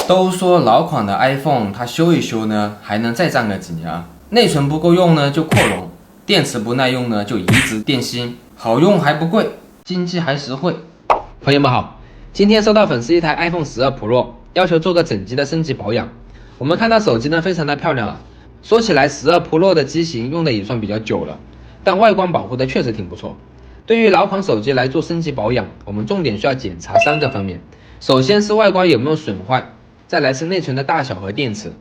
都说老款的 iPhone 它修一修呢，还能再战个几年啊。内存不够用呢就扩容，电池不耐用呢就移植电芯，好用还不贵，经济还实惠。朋友们好，今天收到粉丝一台 iPhone 12 Pro，要求做个整机的升级保养。我们看到手机呢非常的漂亮啊，说起来12 Pro 的机型用的也算比较久了，但外观保护的确实挺不错。对于老款手机来做升级保养，我们重点需要检查3个方面，首先是外观有没有损坏。再来是内存的大小和电池，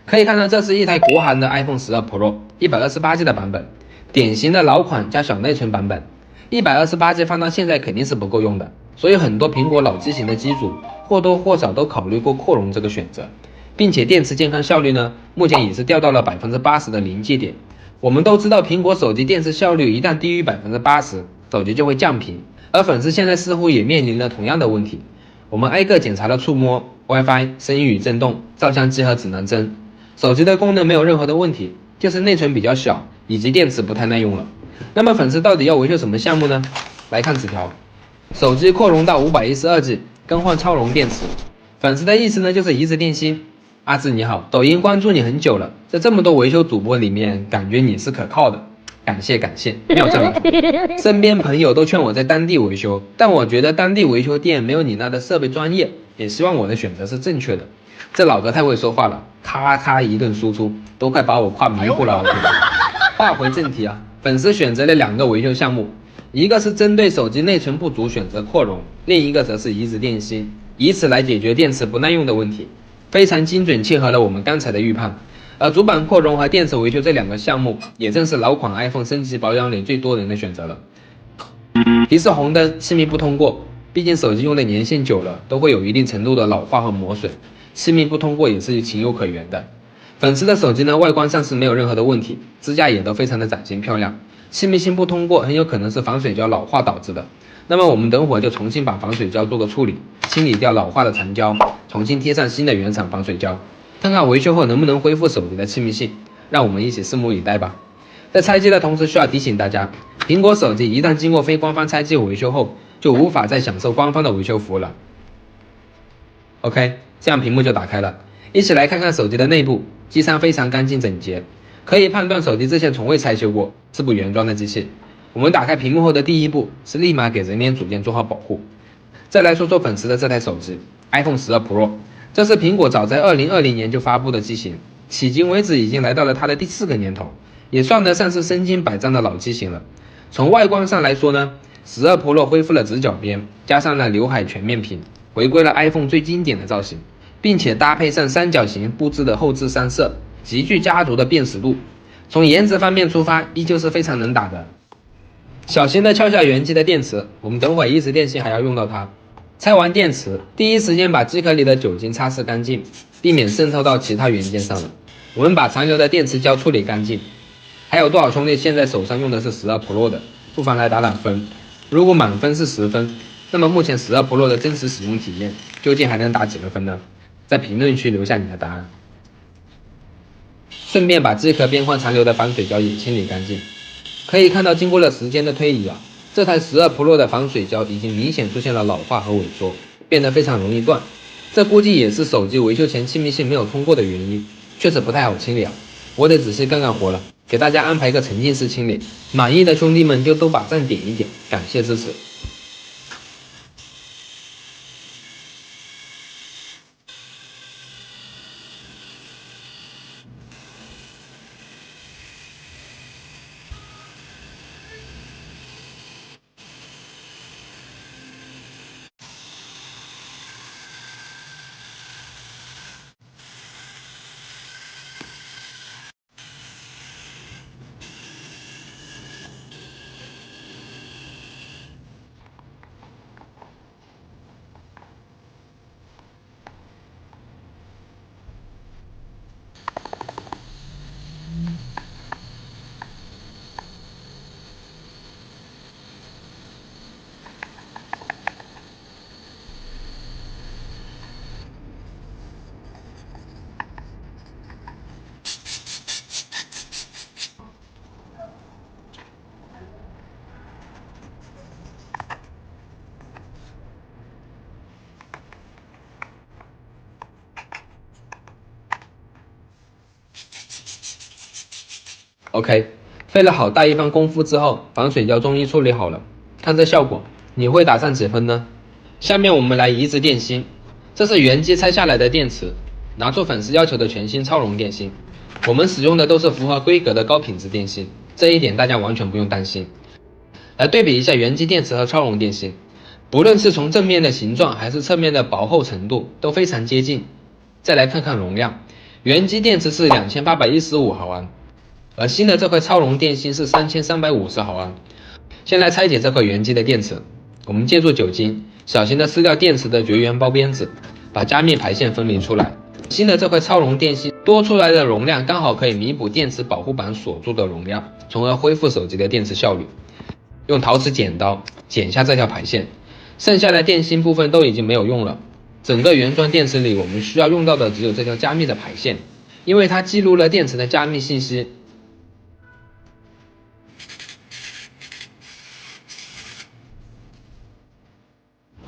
可以看到这是一台国行的 iPhone 12 Pro 128G 的版本，典型的老款加小内存版本。128G 放到现在肯定是不够用的，所以很多苹果老机型的机主或多或少都考虑过扩容这个选择，并且电池健康效率呢，目前也是掉到了80%的临界点。我们都知道苹果手机电池效率一旦低于80%，手机就会降频，而粉丝现在似乎也面临了同样的问题。我们挨个检查了触摸、WiFi、声音与震动、照相机和指南针，手机的功能没有任何的问题，就是内存比较小，以及电池不太耐用了。那么粉丝到底要维修什么项目呢？来看纸条，手机扩容到512G，更换超容电池。粉丝的意思呢就是移植电芯。阿志你好，抖音关注你很久了，在这么多维修主播里面，感觉你是可靠的。感谢，妙赞了。身边朋友都劝我在当地维修，但我觉得当地维修店没有你那的设备专业，也希望我的选择是正确的。这老哥太会说话了，咔咔一顿输出，都快把我夸迷糊了。话回正题啊，粉丝选择了2个维修项目，一个是针对手机内存不足选择扩容，另一个则是移植电芯，以此来解决电池不耐用的问题，非常精准切合了我们刚才的预判。而主板扩容和电池维修这2个项目，也正是老款 iPhone 升级保养里最多人的选择了。提示红灯，气密不通过，毕竟手机用的年限久了，都会有一定程度的老化和磨损，气密不通过也是情有可原的。粉丝的手机呢，外观上是没有任何的问题，支架也都非常的崭新漂亮，气密性不通过很有可能是防水胶老化导致的。那么我们等会就重新把防水胶做个处理，清理掉老化的残胶，重新贴上新的原厂防水胶。看看维修后能不能恢复手机的气密性，让我们一起拭目以待吧。在拆机的同时，需要提醒大家，苹果手机一旦经过非官方拆机维修后，就无法再享受官方的维修服务了。OK， 这样屏幕就打开了，一起来看看手机的内部，机身非常干净整洁，可以判断手机之前从未拆修过，是部原装的机器。我们打开屏幕后的第一步是立马给人脸组件做好保护。再来说说粉丝的这台手机 iPhone 12 Pro。这是苹果早在2020年就发布的机型，迄今为止已经来到了它的第4个年头，也算得上是身经百战的老机型了。从外观上来说呢，12 Pro 恢复了直角边，加上了刘海全面屏，回归了 iPhone 最经典的造型，并且搭配上三角形布置的后置3摄，极具家族的辨识度。从颜值方面出发，依旧是非常能打的。小型的撬下原机的电池，我们等会移植电芯还要用到它。拆完电池，第一时间把机壳里的酒精擦拭干净，避免渗透到其他元件上了。我们把残留的电池胶处理干净。还有多少兄弟现在手上用的是12 Pro 的，不妨来打打分。如果满分是10分，那么目前12 Pro 的真实使用体验究竟还能打几个分呢？在评论区留下你的答案。顺便把机壳边框残留的防水胶也清理干净。可以看到，经过了时间的推移啊，这台12 Pro 的防水胶已经明显出现了老化和萎缩，变得非常容易断。这估计也是手机维修前气密性没有通过的原因，确实不太好清理啊。我得仔细干干活了，给大家安排个沉浸式清理。满意的兄弟们就都把赞点一点，感谢支持。OK， 费了好大一番功夫之后，防水胶终于处理好了，看这效果，你会打上几分呢？下面我们来移植电芯，这是原机拆下来的电池，拿出粉丝要求的全新超容电芯，我们使用的都是符合规格的高品质电芯，这一点大家完全不用担心。来对比一下原机电池和超容电芯，不论是从正面的形状还是侧面的薄厚程度都非常接近。再来看看容量，原机电池是2815毫安，而新的这块超容电芯是3350毫安。先来拆解这块原机的电池，我们借助酒精小心的撕掉电池的绝缘包边子，把加密排线分离出来。新的这块超容电芯多出来的容量刚好可以弥补电池保护板锁住的容量，从而恢复手机的电池效率。用陶瓷剪刀剪下这条排线，剩下的电芯部分都已经没有用了。整个原装电池里我们需要用到的只有这条加密的排线，因为它记录了电池的加密信息。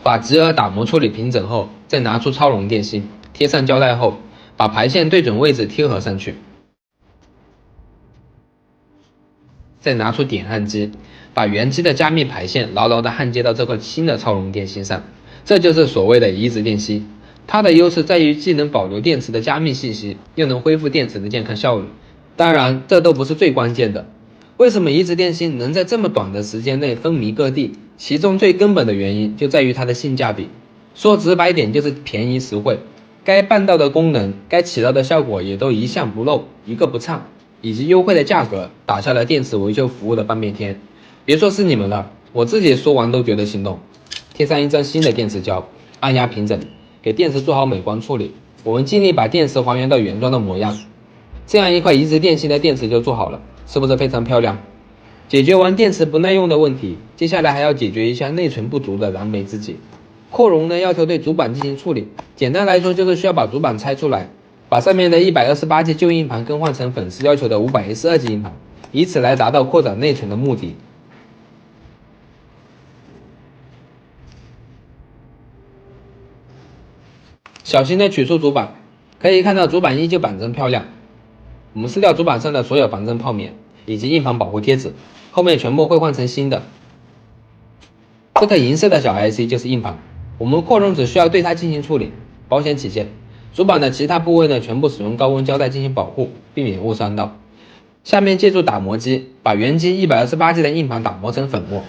把直耳打磨处理平整后，再拿出超容电芯，贴上胶带后，把排线对准位置贴合上去。再拿出点焊机，把原机的加密排线牢牢地焊接到这块新的超容电芯上。这就是所谓的移植电芯，它的优势在于既能保留电池的加密信息，又能恢复电池的健康效率。当然，这都不是最关键的。为什么移植电芯能在这么短的时间内风靡各地？其中最根本的原因就在于它的性价比。说直白点就是便宜实惠，该办到的功能，该起到的效果也都一项不漏，一个不差，以及优惠的价格，打下了电池维修服务的半边天。别说是你们了，我自己说完都觉得心动。贴上一张新的电池胶，按压平整，给电池做好美观处理。我们尽力把电池还原到原装的模样，这样一块移植电芯的电池就做好了，是不是非常漂亮？解决完电池不耐用的问题，接下来还要解决一下内存不足的燃眉之急。扩容呢要求对主板进行处理，简单来说就是需要把主板拆出来，把上面的 128G 旧硬盘更换成粉丝要求的 512G 硬盘，以此来达到扩展内存的目的。小心的取出主板，可以看到主板依旧板正漂亮。我们撕掉主板上的所有防震泡棉以及硬盘保护贴纸，后面全部会换成新的。这个银色的小 IC 就是硬盘，我们扩容只需要对它进行处理，保险起见，主板的其他部位呢全部使用高温胶带进行保护，避免误伤到。下面借助打磨机把原机 128G 的硬盘打磨成粉末。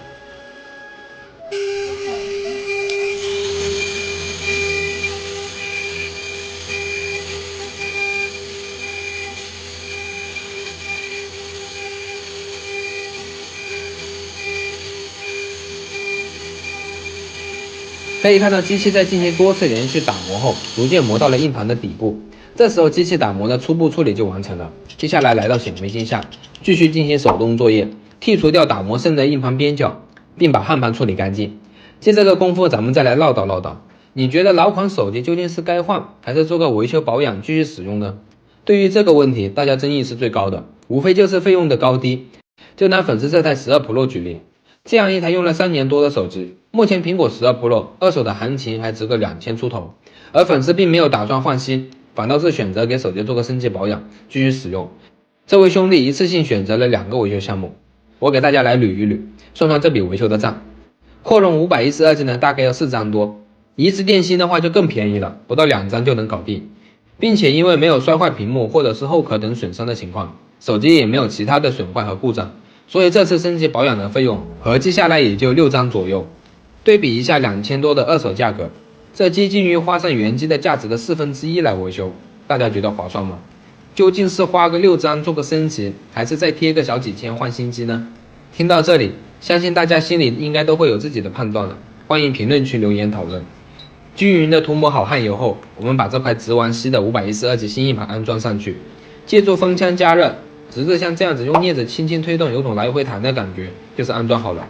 可以看到机器在进行多次连续打磨后，逐渐磨到了硬盘的底部。这时候机器打磨的初步处理就完成了。接下来来到显微镜下，继续进行手动作业，剔除掉打磨剩的硬盘边角，并把焊盘处理干净。借这个功夫，咱们再来唠叨唠叨，你觉得老款手机究竟是该换，还是做个维修保养继续使用呢？对于这个问题，大家争议是最高的，无非就是费用的高低。就拿粉丝这台12 Pro 举例，这样一台用了3年多的手机，目前苹果12 Pro 二手的行情还值个2000出头，而粉丝并没有打算换新，反倒是选择给手机做个升级保养，继续使用。这位兄弟一次性选择了2个维修项目，我给大家来捋一捋，算算这笔维修的账。扩容 512G 呢，大概要4张多，移植电芯的话就更便宜了，不到2张就能搞定，并且因为没有摔坏屏幕或者是后壳等损伤的情况，手机也没有其他的损坏和故障，所以这次升级保养的费用合计下来也就6张左右。对比一下2000多的二手价格，这接近于花上原机的价值的1/4来维修，大家觉得划算吗？究竟是花个6张做个升级，还是再贴个小几千换新机呢？听到这里，相信大家心里应该都会有自己的判断了，欢迎评论区留言讨论。均匀的涂抹好焊油后，我们把这块直王烯的 512G 新硬盘安装上去，借助风枪加热，直至像这样子用镊子轻轻推动，有种来回弹的感觉，就是安装好了。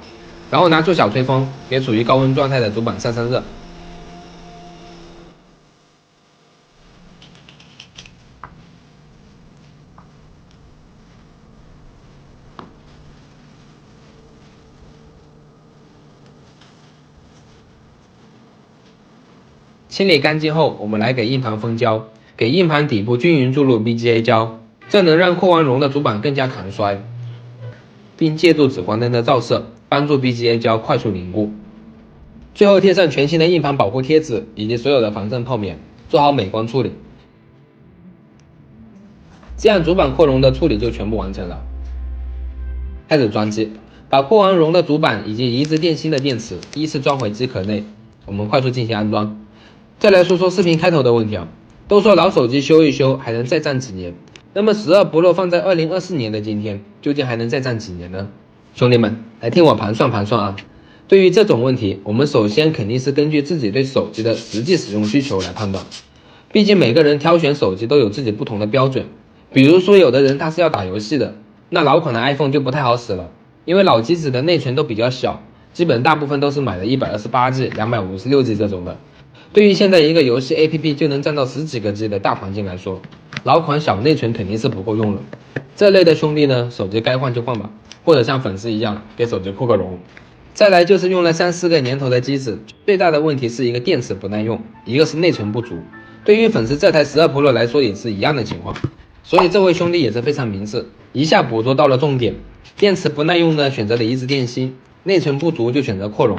然后拿出小吹风，给处于高温状态的主板散散热。清理干净后，我们来给硬盘封胶，给硬盘底部均匀注入 BGA 胶，这能让扩完容的主板更加抗摔，并借助紫光灯的照射，帮助 BGA 胶快速凝固。最后贴上全新的硬盘保护贴纸以及所有的防震泡棉，做好美观处理。这样主板扩容的处理就全部完成了。开始装机，把扩完容的主板以及移植电芯的电池依次装回机壳内，我们快速进行安装。再来说说视频开头的问题啊，都说老手机修一修还能再战几年，那么12 Pro 放在2024年的今天，究竟还能再战几年呢？兄弟们，来听我盘算盘算啊。对于这种问题，我们首先肯定是根据自己对手机的实际使用需求来判断。毕竟每个人挑选手机都有自己不同的标准。比如说有的人他是要打游戏的，那老款的 iPhone 就不太好使了，因为老机子的内存都比较小，基本大部分都是买的 128G、256G 这种的。对于现在一个游戏 APP 就能占到10几个 G 的大环境来说，老款小内存肯定是不够用了。这类的兄弟呢，手机该换就换吧，或者像粉丝一样给手机扩个容。再来就是用了3、4个年头的机子，最大的问题是一个电池不耐用，一个是内存不足。对于粉丝这台12 Pro 来说也是一样的情况，所以这位兄弟也是非常明智，一下捕捉到了重点。电池不耐用呢，选择了移植电芯；内存不足就选择扩容，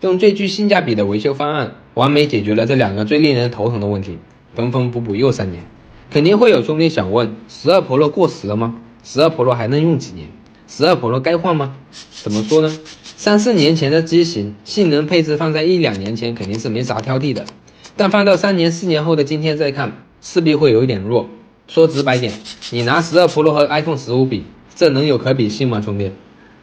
用最具性价比的维修方案，完美解决了这2个最令人头疼的问题，缝缝补补又3年。肯定会有兄弟想问，12 Pro 过时了吗？12 Pro 还能用几年？12 Pro 该换吗？怎么说呢？3、4年前的机型，性能配置放在1、2年前肯定是没啥挑剔的，但放到3年、4年后的今天再看，势必会有一点弱。说直白点，你拿12 Pro 和 iPhone 15比，这能有可比性吗，兄弟？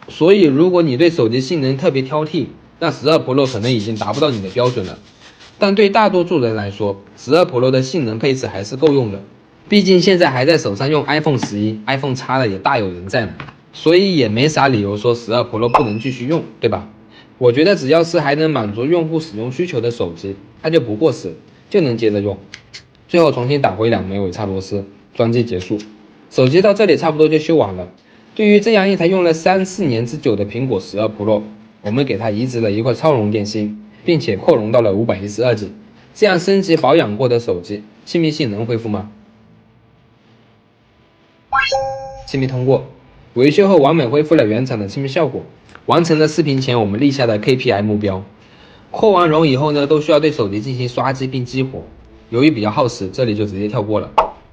所以如果你对手机性能特别挑剔，那12 Pro 可能已经达不到你的标准了。但对大多数人来说，12 Pro 的性能配置还是够用的，毕竟现在还在手上用 iPhone 11、iPhone X 的也大有人在呢。所以也没啥理由说12 Pro 不能继续用，对吧？我觉得只要是还能满足用户使用需求的手机，它就不过时，就能接着用。最后重新打回2枚尾叉螺丝，装机结束，手机到这里差不多就修完了。对于这样一台用了3、4年之久的苹果12 Pro， 我们给它移植了一块超容电芯，并且扩容到了 512G， 这样升级保养过的手机，亲密性能恢复吗？亲密通过。维修后完美恢复了原厂的亲密效果，完成了视频前我们立下的 KPI 目标。扩完容以后呢，都需要对手机进行刷机并激活，由于比较耗时，这里就直接跳过了。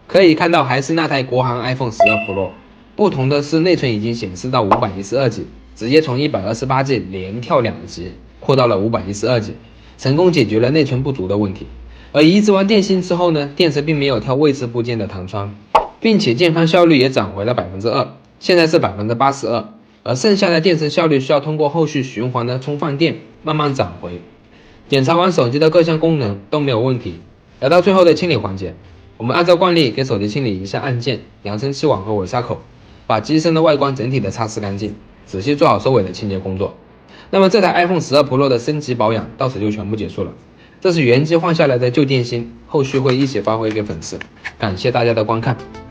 可以看到还是那台国行 iPhone 12 Pro， 不同的是内存已经显示到 512G， 直接从 128G 连跳2级扩到了 512G， 成功解决了内存不足的问题。而移植完电芯之后呢，电池并没有跳位置部件的弹窗，并且键翻效率也涨回了 2%。现在是 82%， 而剩下的电池效率需要通过后续循环的充放电慢慢涨回。检查完手机的各项功能都没有问题，来到最后的清理环节，我们按照惯例给手机清理一下按键、扬声器网和尾刹口，把机身的外观整体的擦拭干净，仔细做好收尾的清洁工作。那么这台 iPhone 12 Pro 的升级保养到此就全部结束了。这是原机换下来的旧电芯，后续会一起发挥给粉丝。感谢大家的观看。